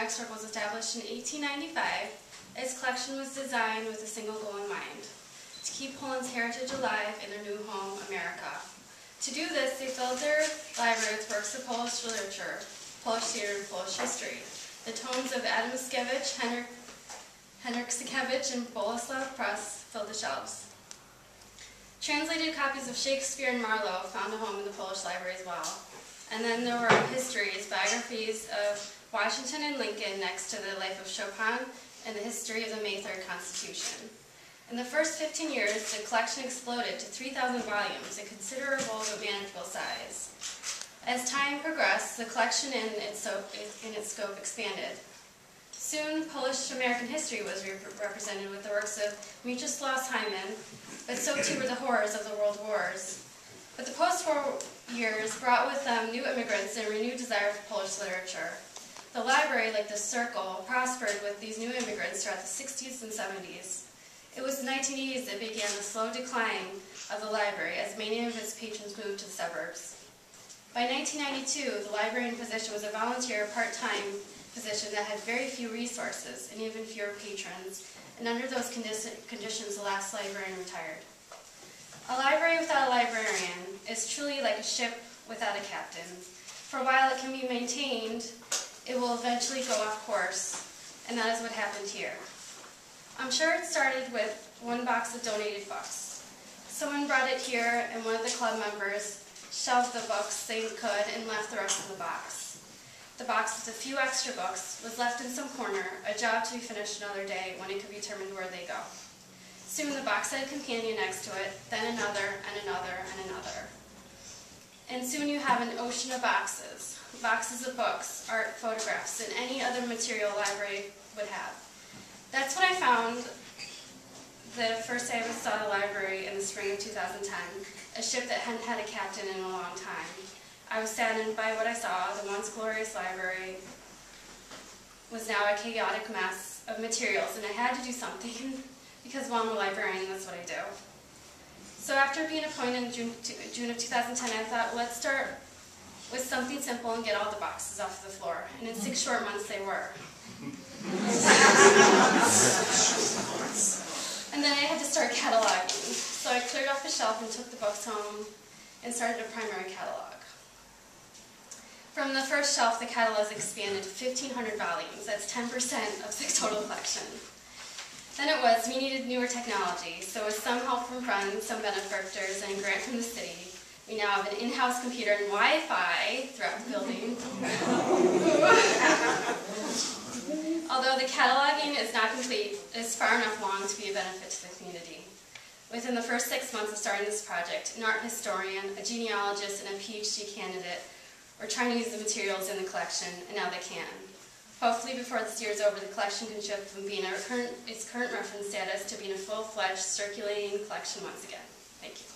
Maxwell was established in 1895, its collection was designed with a single goal in mind: to keep Poland's heritage alive in their new home, America. To do this, they filled their library with works of Polish literature, Polish theater, and Polish history. The tomes of Adam Mickiewicz, Henryk Sienkiewicz, and Bolesław Prus filled the shelves. Translated copies of Shakespeare and Marlowe found a home in the Polish library as well. And then there were histories, biographies of Washington and Lincoln next to the life of Chopin and the history of the May 3rd Constitution. In the first 15 years, the collection exploded to 3,000 volumes, a considerable but manageable size. As time progressed, the collection in its scope expanded. Soon, Polish-American history was represented with the works of Mieczysław Hyman, but so too were the horrors of the world wars. But the post-war years brought with them new immigrants and a renewed desire for Polish literature. The library, like the Circle, prospered with these new immigrants throughout the 60s and 70s. It was the 1980s that began the slow decline of the library as many of its patrons moved to the suburbs. By 1992, the librarian position was a volunteer, part-time position that had very few resources and even fewer patrons, and under those conditions, the last librarian retired. A library without a librarian is truly like a ship without a captain. For a while it can be maintained, it will eventually go off course, and that is what happened here. I'm sure it started with one box of donated books. Someone brought it here, and one of the club members shelved the books they could and left the rest of the box. The box with a few extra books was left in some corner, a job to be finished another day when it could be determined where they go. Soon the box had a companion next to it, then another, and another, and another. And soon you have an ocean of boxes. Boxes of books, art, photographs, and any other material a library would have. That's when I found the first day I saw the library in the spring of 2010, a ship that hadn't had a captain in a long time. I was saddened by what I saw. The once glorious library was now a chaotic mess of materials, and I had to do something because while I'm a librarian, that's what I do. So after being appointed in June of 2010, I thought, let's start with something simple and get all the boxes off the floor. And in 6 short months, they were. And then I had to start cataloging. So I cleared off the shelf and took the books home and started a primary catalog. From the first shelf, the catalog expanded to 1,500 volumes. That's 10% of the total collection. Then it was, we needed newer technology. So with some help from friends, some benefactors, and a grant from the city, we now have an in-house computer and Wi-Fi throughout the building. Although the cataloging is not complete, it is far enough along to be a benefit to the community. Within the first 6 months of starting this project, an art historian, a genealogist, and a PhD candidate were trying to use the materials in the collection, and now they can. Hopefully before this year is over, the collection can shift from being its current reference status to being a full-fledged circulating collection once again. Thank you.